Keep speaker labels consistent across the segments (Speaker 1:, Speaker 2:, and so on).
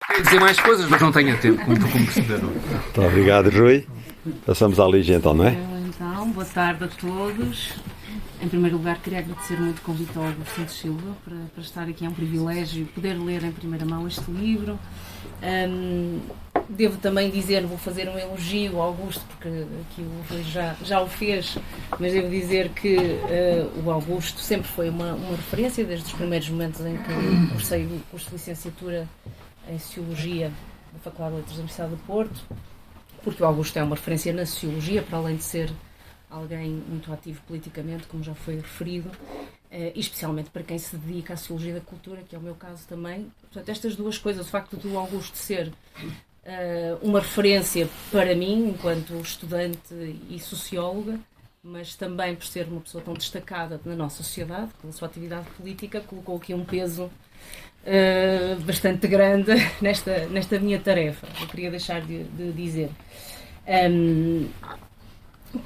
Speaker 1: Quero dizer mais coisas, mas não tenho tempo, como perceberam.
Speaker 2: Muito obrigado, Rui. Passamos à Lígia, então, não é?
Speaker 3: Então, boa tarde a todos. Em primeiro lugar, queria agradecer muito o convite ao Augusto Santos Silva para estar aqui. É um privilégio poder ler em primeira mão este livro. Devo também dizer, vou fazer um elogio ao Augusto, porque aqui o Rui já o fez, mas devo dizer que o Augusto sempre foi uma referência, desde os primeiros momentos em que cursei o curso de licenciatura em Sociologia da Faculdade de Letras da Universidade do Porto, porque o Augusto é uma referência na Sociologia, para além de ser alguém muito ativo politicamente, como já foi referido, e especialmente para quem se dedica à Sociologia da Cultura, que é o meu caso também. Portanto, estas duas coisas, o facto do Augusto ser uma referência para mim, enquanto estudante e socióloga, mas também por ser uma pessoa tão destacada na nossa sociedade, pela sua atividade política, colocou aqui um peso bastante grande nesta minha tarefa. Eu queria deixar de dizer.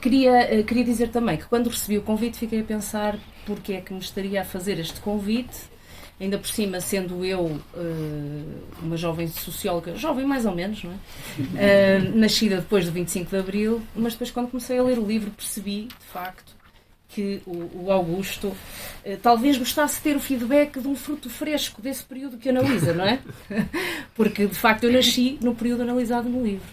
Speaker 3: Queria dizer também que quando recebi o convite fiquei a pensar porque é que me estaria a fazer este convite, ainda por cima sendo eu uma jovem socióloga, jovem mais ou menos, não é? Nascida depois do 25 de Abril, mas depois quando comecei a ler o livro percebi, de facto, que o Augusto talvez gostasse de ter o feedback de um fruto fresco desse período que analisa, não é? Porque, de facto, eu nasci no período analisado no livro,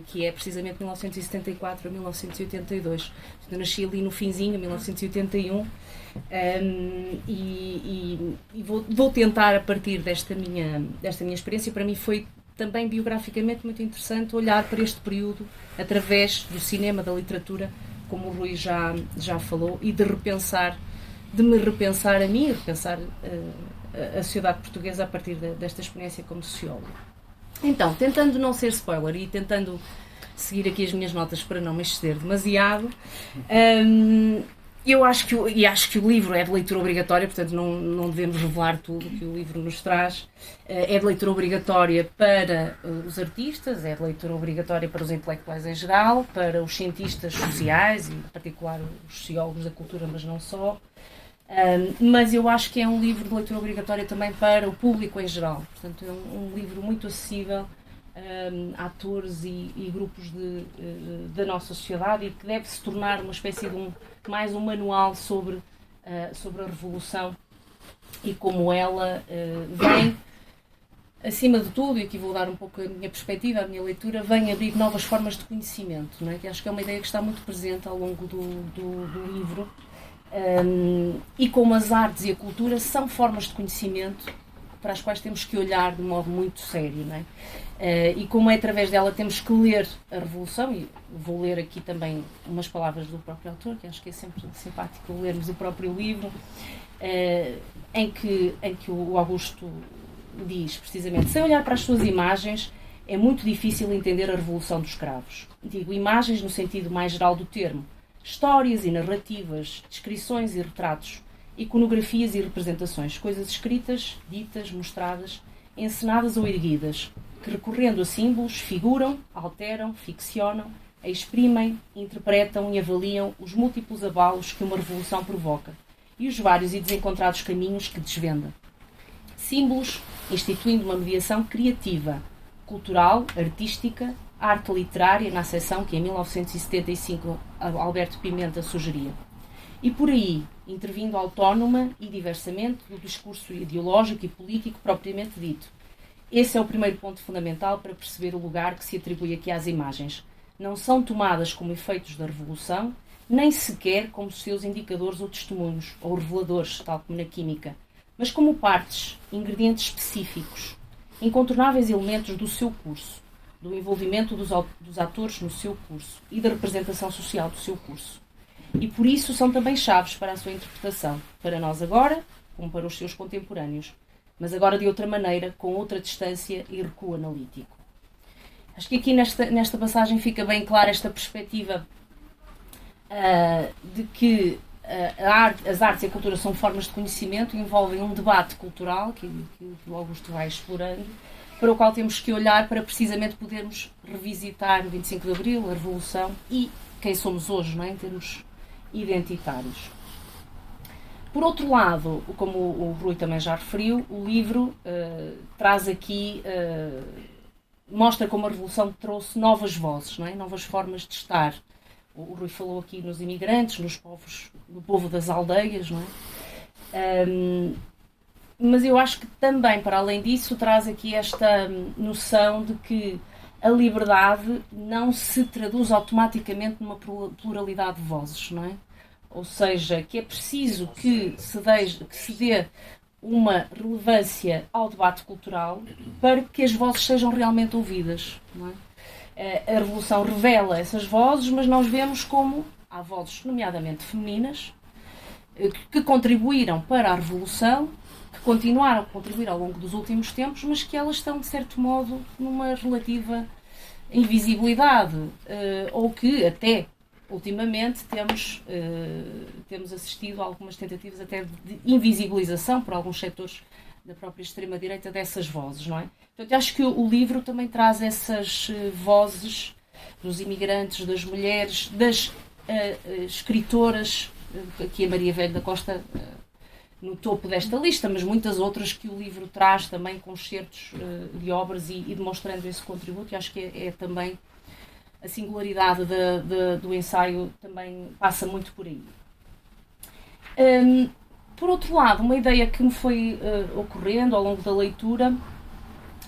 Speaker 3: que é precisamente 1974 a 1982. Eu nasci ali no finzinho, 1981, e vou tentar, a partir desta minha experiência, para mim foi também biograficamente muito interessante olhar para este período através do cinema, da literatura, como o Rui já falou, e de me repensar a mim, repensar a sociedade portuguesa a partir desta experiência como socióloga. Então, tentando não ser spoiler e tentando seguir aqui as minhas notas para não me exceder demasiado, eu acho que o livro é de leitura obrigatória, portanto não devemos revelar tudo o que o livro nos traz. É de leitura obrigatória para os artistas, é de leitura obrigatória para os intelectuais em geral, para os cientistas sociais, e em particular os sociólogos da cultura, mas não só. Mas eu acho que é um livro de leitura obrigatória também para o público em geral. Portanto, é um livro muito acessível a atores e grupos da nossa sociedade, e que deve se tornar uma espécie de mais um manual sobre a Revolução e como ela vem, acima de tudo, e aqui vou dar um pouco a minha perspectiva, a minha leitura, vem abrir novas formas de conhecimento, não é? Que acho que é uma ideia que está muito presente ao longo do livro, e como as artes e a cultura são formas de conhecimento para as quais temos que olhar de modo muito sério, não é? E como é através dela temos que ler a Revolução, e vou ler aqui também umas palavras do próprio autor, que acho que é sempre simpático lermos o próprio livro, em que o Augusto diz precisamente: sem olhar para as suas imagens é muito difícil entender a Revolução dos Cravos. Digo imagens no sentido mais geral do termo: histórias e narrativas, descrições e retratos, iconografias e representações, coisas escritas, ditas, mostradas, encenadas ou erguidas, que recorrendo a símbolos figuram, alteram, ficcionam, exprimem, interpretam e avaliam os múltiplos abalos que uma revolução provoca e os vários e desencontrados caminhos que desvenda. Símbolos instituindo uma mediação criativa, cultural, artística, arte literária, na acessão que em 1975 Alberto Pimenta sugeria. E por aí, intervindo autónoma e diversamente do discurso ideológico e político propriamente dito. Esse é o primeiro ponto fundamental para perceber o lugar que se atribui aqui às imagens. Não são tomadas como efeitos da Revolução, nem sequer como seus indicadores ou testemunhos, ou reveladores, tal como na química, mas como partes, ingredientes específicos, incontornáveis elementos do seu curso, do envolvimento dos atores no seu curso e da representação social do seu curso. E por isso são também chaves para a sua interpretação, para nós agora, como para os seus contemporâneos, mas agora de outra maneira, com outra distância e recuo analítico. Acho que aqui nesta passagem fica bem clara esta perspectiva de que as artes e a cultura são formas de conhecimento, envolvem um debate cultural, que o Augusto vai explorando, para o qual temos que olhar para precisamente podermos revisitar o 25 de Abril, a Revolução e quem somos hoje, não é? Em termos identitários. Por outro lado, como o Rui também já referiu, o livro traz aqui, mostra como a Revolução trouxe novas vozes, não é? Novas formas de estar. O Rui falou aqui nos imigrantes, no povo das aldeias, não é? Mas eu acho que também, para além disso, traz aqui esta noção de que a liberdade não se traduz automaticamente numa pluralidade de vozes, não é? Ou seja, que é preciso que se dê uma relevância ao debate cultural para que as vozes sejam realmente ouvidas, não é? A Revolução revela essas vozes, mas nós vemos como há vozes, nomeadamente femininas, que contribuíram para a Revolução, que continuaram a contribuir ao longo dos últimos tempos, mas que elas estão, de certo modo, numa relativa invisibilidade, ou que até ultimamente temos assistido a algumas tentativas até de invisibilização por alguns setores da própria extrema-direita dessas vozes, não é? Portanto, acho que o livro também traz essas vozes dos imigrantes, das mulheres, das escritoras, aqui a Maria Velho da Costa no topo desta lista, mas muitas outras que o livro traz também com excertos de obras e demonstrando esse contributo, e acho que é também a singularidade do ensaio também passa muito por aí. Por outro lado, uma ideia que me foi ocorrendo ao longo da leitura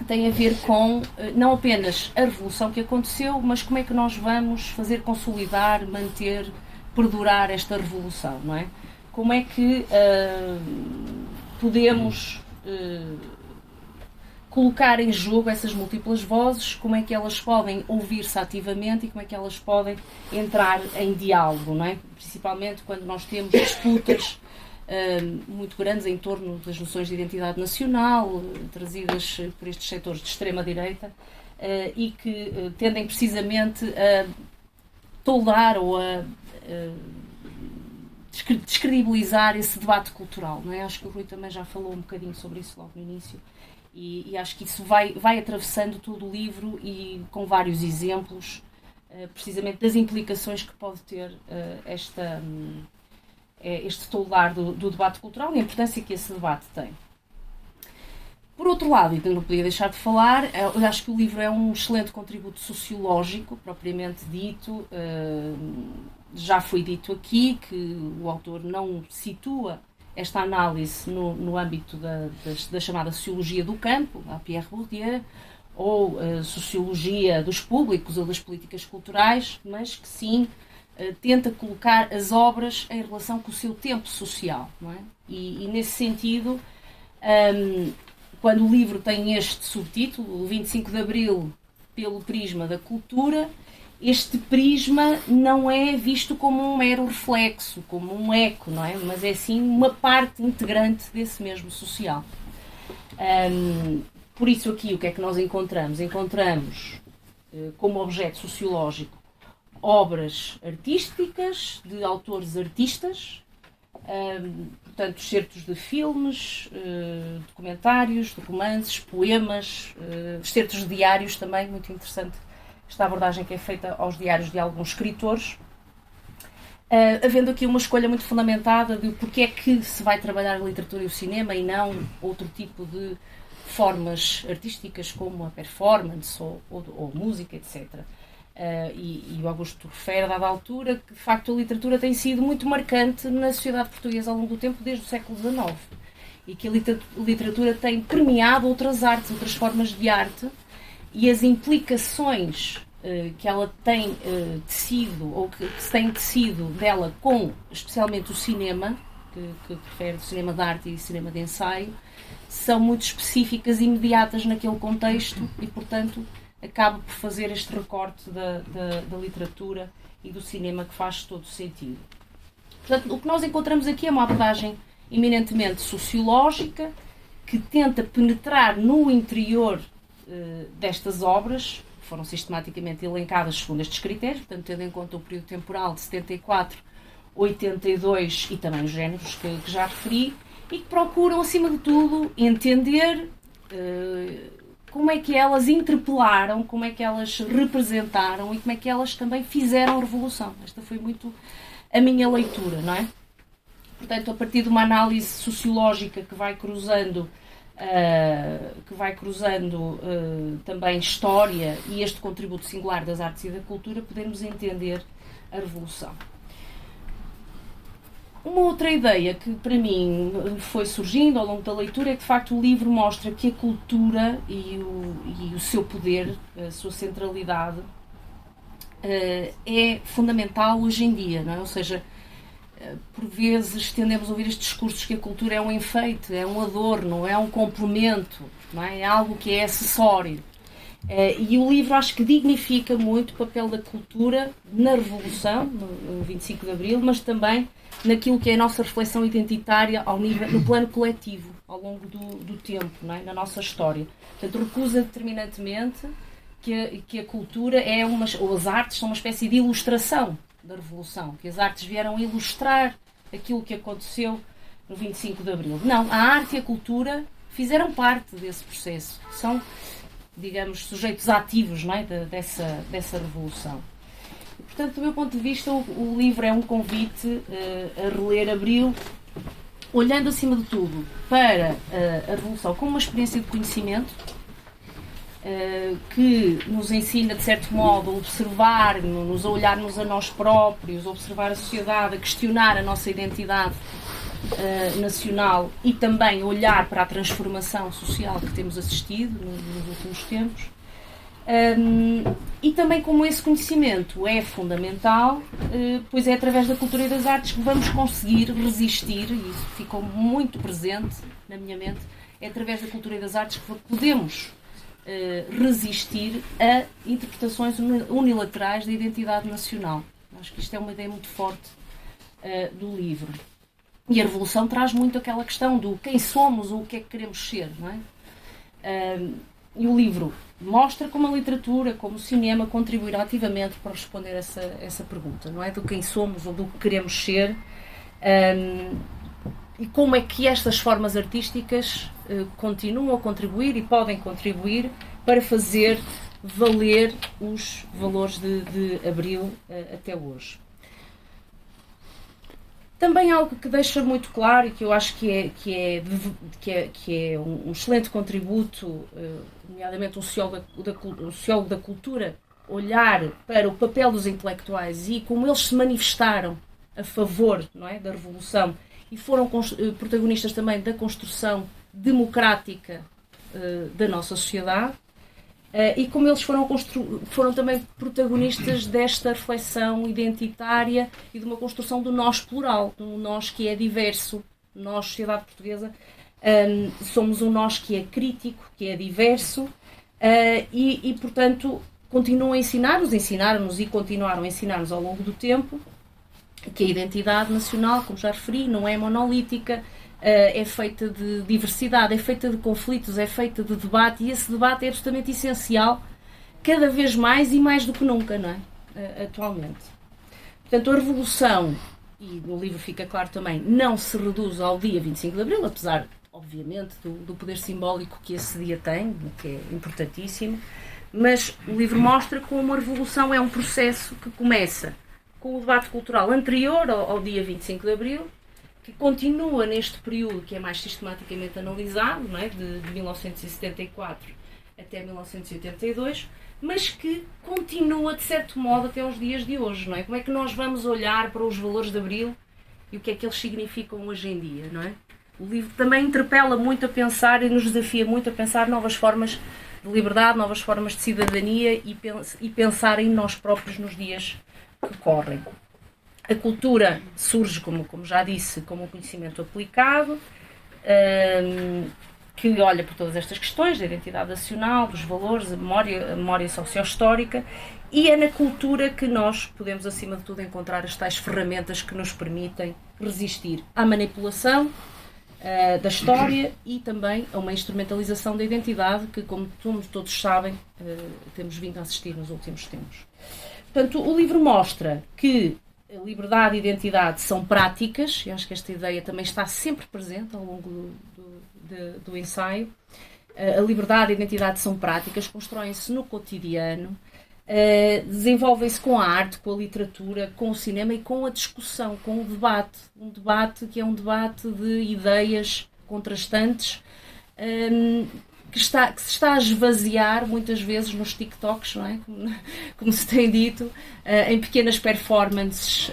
Speaker 3: tem a ver com não apenas a revolução que aconteceu, mas como é que nós vamos fazer consolidar, manter, perdurar esta revolução, não é? Como é que podemos colocar em jogo essas múltiplas vozes, como é que elas podem ouvir-se ativamente e como é que elas podem entrar em diálogo, não é? Principalmente quando nós temos disputas muito grandes em torno das noções de identidade nacional, trazidas por estes setores de extrema-direita, e que tendem precisamente a toldar ou a descredibilizar esse debate cultural, não é? Acho que o Rui também já falou um bocadinho sobre isso logo no início e acho que isso vai atravessando todo o livro e com vários exemplos precisamente das implicações que pode ter este toldar do debate cultural e a importância que esse debate tem. Por outro lado, e não podia deixar de falar, eu acho que o livro é um excelente contributo sociológico, propriamente dito. Já foi dito aqui que o autor não situa esta análise no âmbito da chamada sociologia do campo, a Pierre Bourdieu, ou sociologia dos públicos ou das políticas culturais, mas que sim tenta colocar as obras em relação com o seu tempo social, não é? E nesse sentido, quando o livro tem este subtítulo, o 25 de Abril pelo prisma da cultura, este prisma não é visto como um mero reflexo, como um eco, não é? Mas é sim uma parte integrante desse mesmo social. Por isso aqui o que é que nós encontramos? Encontramos como objeto sociológico obras artísticas de autores artistas, portanto, excertos de filmes, documentários, de romances, poemas, excertos de diários também, muito interessante esta abordagem que é feita aos diários de alguns escritores, havendo aqui uma escolha muito fundamentada de porque é que se vai trabalhar a literatura e o cinema e não outro tipo de formas artísticas como a performance ou música, etc. E o Augusto refere, a dada altura, que de facto a literatura tem sido muito marcante na sociedade portuguesa ao longo do tempo, desde o século XIX, e que a literatura tem permeado outras artes, outras formas de arte, e as implicações que ela tem tecido, ou que se tem tecido dela com, especialmente o cinema, que refere o cinema de arte e cinema de ensaio, são muito específicas e imediatas naquele contexto e, portanto, acaba por fazer este recorte da literatura e do cinema que faz todo sentido. Portanto, o que nós encontramos aqui é uma abordagem eminentemente sociológica que tenta penetrar no interior destas obras, que foram sistematicamente elencadas segundo estes critérios, portanto, tendo em conta o período temporal de 74, 82 e também os géneros que já referi, e que procuram, acima de tudo, entender como é que elas interpelaram, como é que elas representaram e como é que elas também fizeram a revolução. Esta foi muito a minha leitura, não é? portanto, a partir de uma análise sociológica que vai cruzando também história e este contributo singular das artes e da cultura, podermos entender a Revolução. Uma outra ideia que para mim foi surgindo ao longo da leitura é que de facto o livro mostra que a cultura e o seu poder, a sua centralidade, é fundamental hoje em dia, não é? Ou seja, por vezes tendemos a ouvir estes discursos que a cultura é um enfeite, é um adorno, é um complemento, não é? É algo que é acessório. E o livro acho que dignifica muito o papel da cultura na Revolução, no 25 de Abril, mas também naquilo que é a nossa reflexão identitária no plano coletivo, ao longo do tempo, não é? Na nossa história. Portanto, recusa determinantemente que a cultura ou as artes são uma espécie de ilustração da Revolução, que as artes vieram ilustrar aquilo que aconteceu no 25 de Abril. Não, a arte e a cultura fizeram parte desse processo. São, digamos, sujeitos ativos, não é? dessa Revolução. E, portanto, do meu ponto de vista, o livro é um convite a reler Abril, olhando acima de tudo para a Revolução como uma experiência de conhecimento, que nos ensina, de certo modo, a observar-nos, a olhar-nos a nós próprios, a observar a sociedade, a questionar a nossa identidade nacional e também olhar para a transformação social que temos assistido nos últimos tempos. E também como esse conhecimento é fundamental, pois é através da cultura e das artes que vamos conseguir resistir, e isso ficou muito presente na minha mente, é através da cultura e das artes que podemos resistir a interpretações unilaterais da identidade nacional. Acho que isto é uma ideia muito forte do livro. E a Revolução traz muito aquela questão do quem somos ou o que é que queremos ser, não é? E o livro mostra como a literatura, como o cinema contribuirá ativamente para responder essa pergunta, não é? Do quem somos ou do que queremos ser, e como é que estas formas artísticas continuam a contribuir e podem contribuir para fazer valer os valores de Abril até hoje. Também algo que deixa muito claro e que eu acho que é um excelente contributo, nomeadamente um sociólogo da cultura, olhar para o papel dos intelectuais e como eles se manifestaram a favor, não é, da Revolução e foram protagonistas também da construção democrática da nossa sociedade, e como eles foram também protagonistas desta reflexão identitária e de uma construção do nós plural, do nós que é diverso. Nós, sociedade portuguesa, somos um nós que é crítico, que é diverso, e portanto, ensinaram-nos e continuaram a ensinar-nos ao longo do tempo que a identidade nacional, como já referi, não é monolítica, é feita de diversidade, é feita de conflitos, é feita de debate, e esse debate é absolutamente essencial, cada vez mais e mais do que nunca, não é? Atualmente. Portanto, a Revolução, e no livro fica claro também, não se reduz ao dia 25 de Abril, apesar, obviamente, do poder simbólico que esse dia tem, que é importantíssimo, mas o livro mostra como a Revolução é um processo que começa com o debate cultural anterior ao dia 25 de Abril, que continua neste período que é mais sistematicamente analisado, não é? de 1974 até 1982, mas que continua, de certo modo, até aos dias de hoje. Não é? Como é que nós vamos olhar para os valores de Abril e o que é que eles significam hoje em dia? Não é? O livro também interpela muito a pensar e nos desafia muito a pensar novas formas de liberdade, novas formas de cidadania e pensar em nós próprios nos dias que correm. A cultura surge, como já disse, como um conhecimento aplicado, que olha por todas estas questões da identidade nacional, dos valores, a memória socio-histórica, e é na cultura que nós podemos, acima de tudo, encontrar as tais ferramentas que nos permitem resistir à manipulação da história e também a uma instrumentalização da identidade que, como todos sabem, temos vindo a assistir nos últimos tempos. Portanto, o livro mostra que a liberdade e a identidade são práticas, e acho que esta ideia também está sempre presente ao longo do ensaio. A liberdade e a identidade são práticas, constroem-se no cotidiano, desenvolvem-se com a arte, com a literatura, com o cinema e com a discussão, com o debate. Um debate que é um debate de ideias contrastantes, que se está a esvaziar muitas vezes nos TikToks, não é? Como se tem dito, em pequenas performances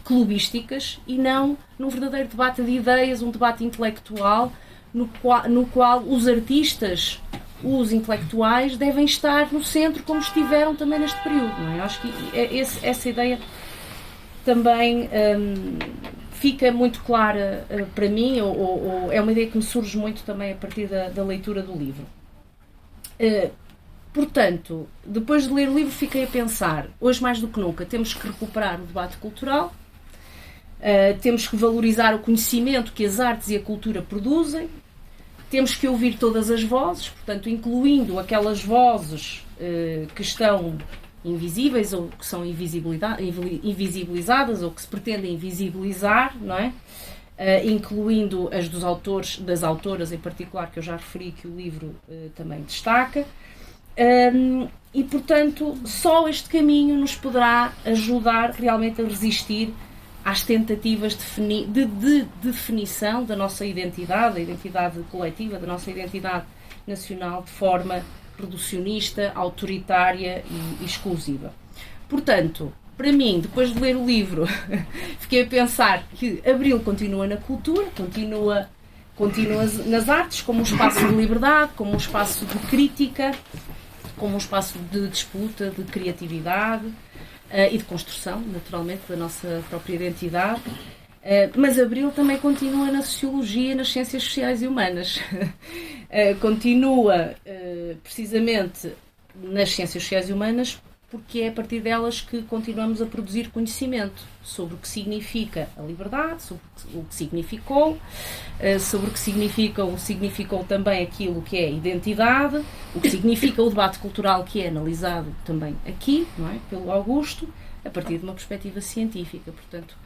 Speaker 3: clubísticas, e não num verdadeiro debate de ideias, um debate intelectual no qual os artistas, os intelectuais, devem estar no centro, como estiveram também neste período. Não é? Eu acho que essa ideia também fica muito clara para mim, ou é uma ideia que me surge muito também a partir da leitura do livro. Portanto, depois de ler o livro, fiquei a pensar, hoje mais do que nunca, temos que recuperar o debate cultural, temos que valorizar o conhecimento que as artes e a cultura produzem, temos que ouvir todas as vozes, portanto, incluindo aquelas vozes que estão invisíveis ou que são invisibilizadas ou que se pretendem invisibilizar, não é? Incluindo as dos autores, das autoras em particular, que eu já referi que o livro também destaca. E, portanto, só este caminho nos poderá ajudar realmente a resistir às tentativas de definição da nossa identidade, da identidade coletiva, da nossa identidade nacional, de forma reducionista, autoritária e exclusiva. Portanto, para mim, depois de ler o livro, fiquei a pensar que Abril continua na cultura, continua nas artes, como um espaço de liberdade, como um espaço de crítica, como um espaço de disputa, de criatividade e de construção, naturalmente, da nossa própria identidade. Mas Abril também continua na sociologia e nas ciências sociais e humanas. Continua precisamente nas ciências sociais e humanas porque é a partir delas que continuamos a produzir conhecimento sobre o que significa a liberdade, sobre o que significou, sobre o que significou também aquilo que é identidade, o que significa o debate cultural, que é analisado também aqui, não é? Pelo Augusto, a partir de uma perspectiva científica. Portanto,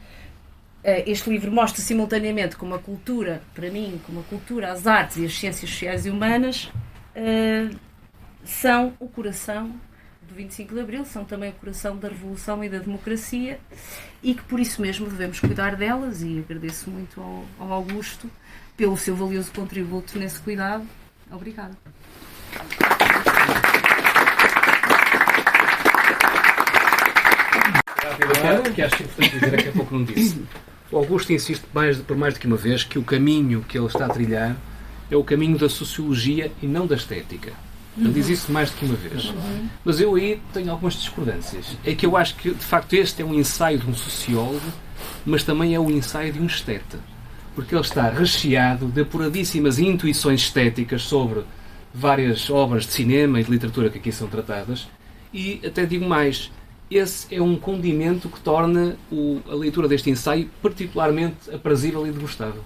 Speaker 3: este livro mostra simultaneamente como a cultura, para mim, como a cultura, as artes e as ciências sociais e humanas são o coração do 25 de Abril, são também o coração da Revolução e da democracia, e que por isso mesmo devemos cuidar delas, e agradeço muito ao Augusto pelo seu valioso contributo nesse cuidado. Obrigada.
Speaker 1: Que acho importante dizer, que há pouco não disse. O Augusto insiste por mais do que uma vez que o caminho que ele está a trilhar é o caminho da sociologia e não da estética. Ele diz isso mais do que uma vez. Mas eu aí tenho algumas discordâncias. É que eu acho que, de facto, este é um ensaio de um sociólogo, mas também é o ensaio de um esteta. Porque ele está recheado de apuradíssimas intuições estéticas sobre várias obras de cinema e de literatura que aqui são tratadas. E até digo mais, esse é um condimento que torna a leitura deste ensaio particularmente aprazível e degustável.